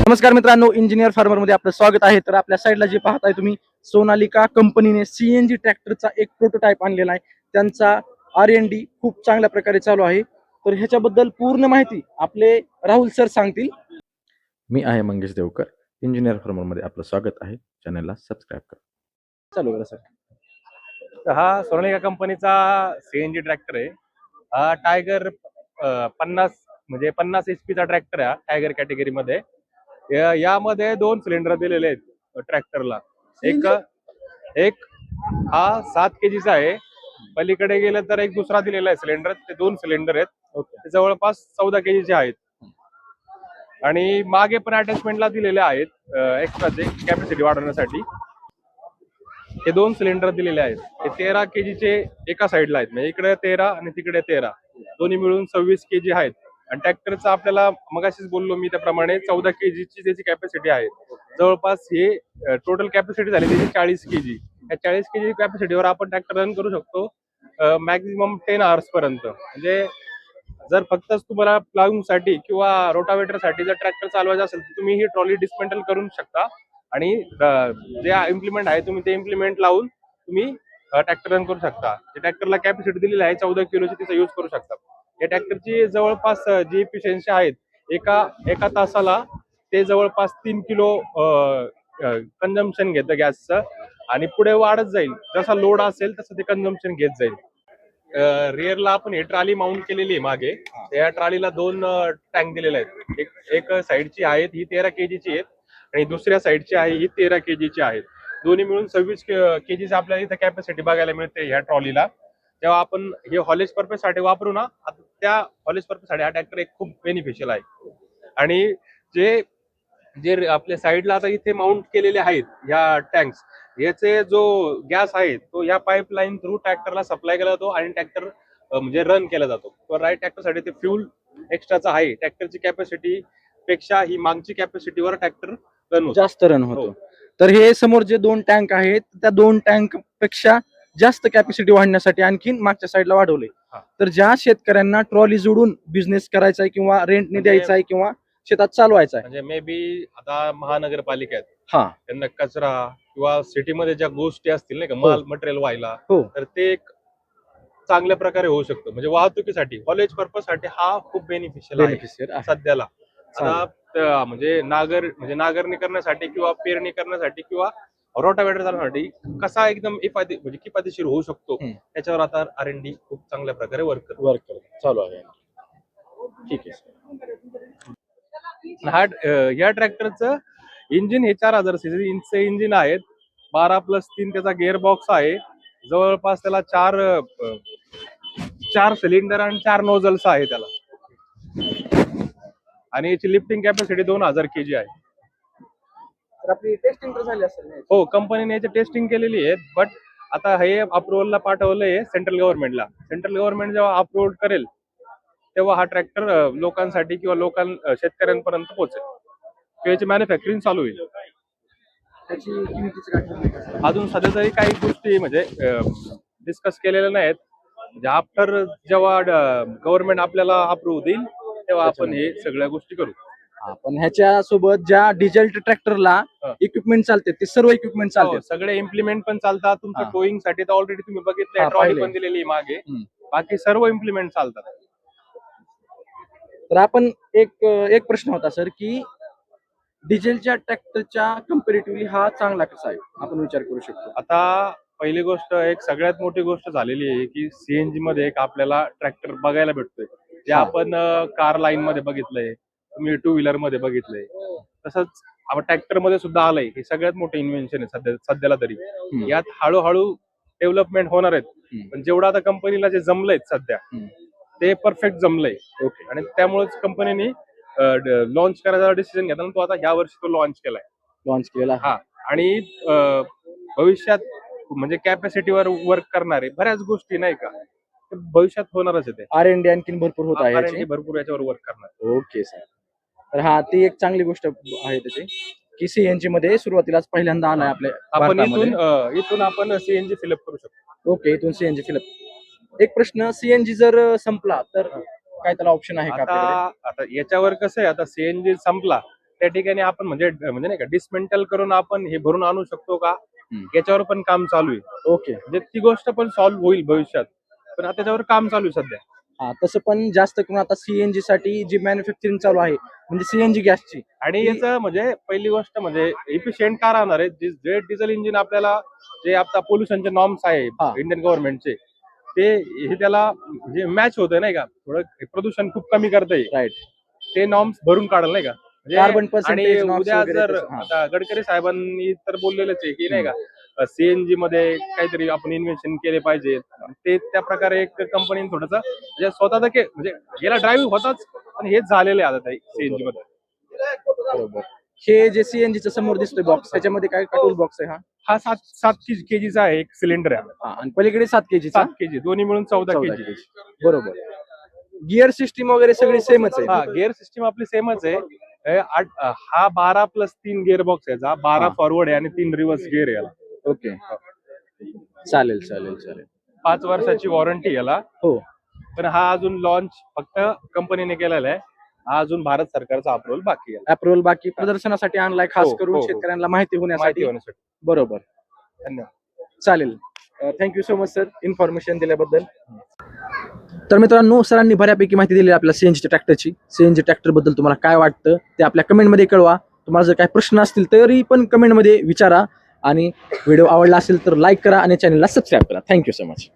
नमस्कार मित्रांनो, engineer farmer मध्ये आपलं स्वागत आहे. तर आपल्या साईडला जे पाहताय तुम्ही, सोनालिका कंपनीने सीएनजी ट्रॅक्टरचा एक प्रोटोटाइप आणलेला आहे. त्यांचा R&D खूप चांगल्या प्रकारे चालू आहे. तर ह्याच्याबद्दल पूर्ण माहिती आपले राहुल सर सांगतील. मी आहे मंगेश देवकर. इंजिनियर फार्मर मध्ये आपलं स्वागत आहे. चॅनलला सबस्क्राईब करा. चालू करा सर. तर हा सोनालिका कंपनीचा सीएनजी ट्रॅक्टर आहे. हा टायगर 50 HP चा ट्रॅक्टर आहे. टायगर कॅटेगरी मध्ये यामध्ये 2 सिलेंडर दिलेले आहेत ट्रॅक्टरला. एक हा 7 kg चा आहे. पलीकडे गेलं तर एक दुसरा दिलेला आहे सिलेंडर. ते 2 सिलेंडर आहेत. ते जवळपास 14 kg चे आहेत. आणि मागे पण अटॅचमेंटला दिलेले आहेत एक्स्ट्राचे कॅपॅसिटी वाढवण्यासाठी. हे 2 सिलेंडर दिलेले आहेत. हे 13 kg चे एका साईडला आहेत. म्हणजे इकडे 13 आणि तिकडे 13, दोन्ही मिळून 26 kg आहेत. आणि ट्रॅक्टरचं आपल्याला मगाशीच बोललो मी त्याप्रमाणे 14 kg ची त्याची कॅपॅसिटी आहे. जवळपास हे टोटल कॅपॅसिटी झाली त्याची 40 kg. या 40 kg कॅपॅसिटीवर आपण ट्रॅक्टर रन करू शकतो मॅक्झिमम 10 hours पर्यंत. म्हणजे जर फक्त तुम्हाला प्लाविंग साठी किंवा रोटावेटर साठी जर ट्रॅक्टर चालवायचा असेल तर तुम्ही ही ट्रॉली डिस्मेंटल करू शकता आणि जे इम्प्लिमेंट आहे तुम्ही ते इम्प्लिमेंट लावून तुम्ही ट्रॅक्टर रन करू शकता. ट्रॅक्टरला कॅपॅसिटी दिलेली आहे 14 किलोची, तिचा यूज करू शकता. या ट्रॅक्टरची जवळपास जी इफिशियन्सी आहेत एका तासाला ते जवळपास 3 किलो कन्झम्पशन घेतं गॅसचं. आणि पुढे वाढत जाईल, जसा लोड असेल तसं ते कन्झम्पशन घेत जाईल. रिअरला आपण ही ट्रॉली माउंट केलेली आहे मागे. या ट्रॉलीला 2 टँक दिलेले आहेत. एक साईडची आहेत ही 13 kg ची आहेत आणि दुसऱ्या साईडची आहे ही 13 kg ची आहेत. दोन्ही मिळून 26 kg आपल्याला इथं कॅपॅसिटी बघायला मिळते ह्या ट्रॉलीला. जेव्हा आपण हे हॉलेज पर्पज साठी वापरू ना, त्या हॉलेज पर्पज साठी हा ट्रॅक्टर एक खूप बेनिफिशियल आहे. आणि जे जे आपल्या साईडला आता इथे माउंट केलेले आहेत ह्या टँक्स, याचे जो गॅस आहे तो या पाईपलाईन थ्रू ट्रॅक्टरला सप्लाय केला जातो आणि ट्रॅक्टर म्हणजे रन केला जातो. तर राईट ट्रॅक्टरसाठी ते फ्यूल एक्स्ट्राचा आहे. ट्रॅक्टरची कॅपॅसिटी पेक्षा ही मागची कॅपॅसिटीवर ट्रॅक्टर जास्त रन होतो. तर हे समोर जे 2 टँक आहेत त्या 2 टँक पेक्षा जास्त कॅपॅसिटी वाढण्यासाठी आणखीन मागच्या साईडला वाढवले. तर ज्या शेतकऱ्यांना ट्रॉली जोडून बिझनेस करायचा आहे किंवा रेंटने द्यायचा आहे किंवा शेतात चालवायचा आहे, म्हणजे मे बी आता महानगरपालिका आहेत, त्यांना कचरा किंवा सिटीमध्ये ज्या गोष्टी असतील नाही का, माल मटेरियल व्हायला, तर ते एक चांगल्या प्रकारे होऊ शकतं. म्हणजे वाहतुकीसाठी कॉलेज पर्पज साठी हा खूप बेनिफिशियल आहे सध्याला. आता म्हणजे नागरणी करण्यासाठी किंवा पेरणी करण्यासाठी किंवा रोटावेटर चालवण्यासाठी कसा एकदम म्हणजे किफायतशीर होऊ शकतो त्याच्यावर आता R&D खूप चांगल्या प्रकारे वर्क चालू आहे. ठीक आहे. या ट्रॅक्टरचं इंजिन हे 4000 सीसी इंजिन आहेत. 12+3 त्याचा गिअर बॉक्स आहे. जवळपास त्याला 4 सिलेंडर आणि 4 नोझल्स आहे त्याला. आणि याची लिफ्टिंग कॅपॅसिटी 2000 kg आहे. तर आपली टेस्टिंग तर झाली असेल? हो, कंपनीने याची टेस्टिंग केलेली आहे. बट आता हे अप्रुव्हलला पाठवलंय सेंट्रल गव्हर्नमेंटला. सेंट्रल गव्हर्नमेंट जेव्हा अप्रुव्ह करेल तेव्हा हा ट्रॅक्टर लोकांसाठी किंवा शेतकऱ्यांपर्यंत पोहोचेल. याची मॅन्युफॅक्चरिंग चालू होईल. अजून सध्या तरी काही गोष्टी म्हणजे डिस्कस केलेल्या नाहीत. म्हणजे आफ्टर जेव्हा गव्हर्नमेंट आपल्याला अप्रूव्ह देईल तेव्हा आपण हे सगळ्या गोष्टी करू. पण ह्याच्या सोबत ज्या डिझेल ट्रॅक्टरला इक्विपमेंट चालते ते सर्व इक्विपमेंट चालते, सगळे इम्प्लिमेंट पण चालतात. तुमचं टोईंग साठी तर ऑलरेडी तुम्ही बघितलंय, ट्रॉली पण दिलेली मागे. बाकी सर्व इम्प्लिमेंट चालतात. तर आपण एक प्रश्न होता सर की डिझेलच्या ट्रॅक्टरच्या कम्पॅरेटिव्हली हा चांगला कसा आहे, आपण विचार करू शकतो. आता पहिली गोष्ट, एक सगळ्यात मोठी गोष्ट झालेली आहे की सीएनजी मध्ये एक आपल्याला ट्रॅक्टर बघायला भेटतोय जे आपण कार लाईन मध्ये बघितलंय, तुम्ही 2 व्हीलर मध्ये बघितलंय, तसंच आपण ट्रॅक्टर मध्ये सुद्धा आलंय. हे सगळ्यात मोठं इन्व्हेन्शन आहे सध्याला तरी. यात हळूहळू डेव्हलपमेंट होणार आहेत. पण जेवढं आता कंपनीला जे जमलंय सध्या ते परफेक्ट जमलंय. आणि त्यामुळेच कंपनीने लॉन्च करायचा डिसिजन घेतला. तो आता ह्या वर्षी तो लॉन्च केला. आणि भविष्यात म्हणजे कॅपॅसिटीवर वर्क करणारे बऱ्याच गोष्टी नाही का भविष्यात होणारच आहे. R&D आणखी भरपूर होत आहे, भरपूर याच्यावर वर्क करणार. Okay sir. तर ती एक चांगली गोष्ट आहे त्याची की सीएनजी मध्ये सुरुवातीलाच पहिल्यांदा आलाय आपल्या. आपण इथून आपण सीएनजी फिलअप करू शकतो. ओके, इथून सीएनजी फिलअप. एक प्रश्न, सीएनजी जर संपला तर काय त्याला ऑप्शन आहे का? आता याच्यावर कसं आहे, आता सीएनजी संपला त्या ठिकाणी आपण म्हणजे नाही का डिसमेंटल करून आपण हे भरून आणू शकतो का, हम्म. याच्यावर पण काम चालू आहे. ओके. म्हणजे ती गोष्ट पण सॉल्व्ह होईल भविष्यात, पण आता त्याच्यावर काम चालू आहे सध्या. हा, तसं पण जास्त करून आता सीएनजी साठी जी मॅन्युफॅक्चरिंग चालू आहे म्हणजे सीएनजी गॅसची. आणि याचं म्हणजे पहिली गोष्ट म्हणजे इफिशियंट का राहणार आहे, जे डिझेल इंजिन आपल्याला जे आता पोल्युशनचे नॉर्म्स आहे हा. इंडियन गव्हर्नमेंटचे, ते हे त्याला म्हणजे मॅच होतंय नाही का, थोडं प्रदूषण खूप कमी करतंय, राईट. ते नॉर्म्स भरून काढलं नाही का. कार्बन आणि पर्सेंटेज उद्या जर आता गडकरी साहेबांनी तर बोललेलंच आहे की नाही का सीएनजी मध्ये काहीतरी आपण इन्व्हेन्शन केले पाहिजे. ते त्या प्रकारे एक कंपनीने थोडंसं म्हणजे स्वतः म्हणजे याला ड्राईव्ह होताच, पण हेच झालेलं आहे आता सीएनजी मध्ये. बरोबर. हे जे सीएनजी समोर दिसतोय बॉक्स, त्याच्यामध्ये काय टूल बॉक्स आहे? हा 7 केजीचा आहे एक सिलेंडर आहे. हा, आणि पलीकडे 7 केजी. 7 केजी दोन्ही मिळून 14 14 केजी. kg. बरोबर. गिअर सिस्टीम वगैरे सगळी सेमच आहे. हा, गिअर सिस्टीम आपली सेमच आहे. हा 12+3 गिअर बॉक्स आहे. 12 हा. फॉरवर्ड आहे आणि 3 रिव्हर्स गिअर आहे याला. ओके. चालेल चालेल चालेल. 5 वर्षाची वॉरंटी याला. हो. पण हा अजून लॉन्च फक्त कंपनीने केलेला आहे. हा अजून भारत सरकारचा अप्रुव्हल बाकी आहे. अप्रुव्हल बाकी, प्रदर्शनासाठी आणलाय खास हो, करून हो. शेतकऱ्यांना माहिती होण्यासाठी. बरोबर. धन्यवाद. चालेल. Thank you so much sir information दिल्याबद्दल. तर मित्रांनो, सरांनी बऱ्यापैकी माहिती दिली आपल्या सीएनजी ट्रॅक्टरची. सीएनजी ट्रॅक्टर बद्दल तुम्हाला काय वाटतं ते आपल्या कमेंटमध्ये कळवा. तुम्हाला जर काही प्रश्न असतील तरी पण कमेंटमध्ये विचारा, आणि व्हिडिओ आवडला असेल तर लाईक करा आणि चॅनलला सबस्क्राईब करा. Thank you so much.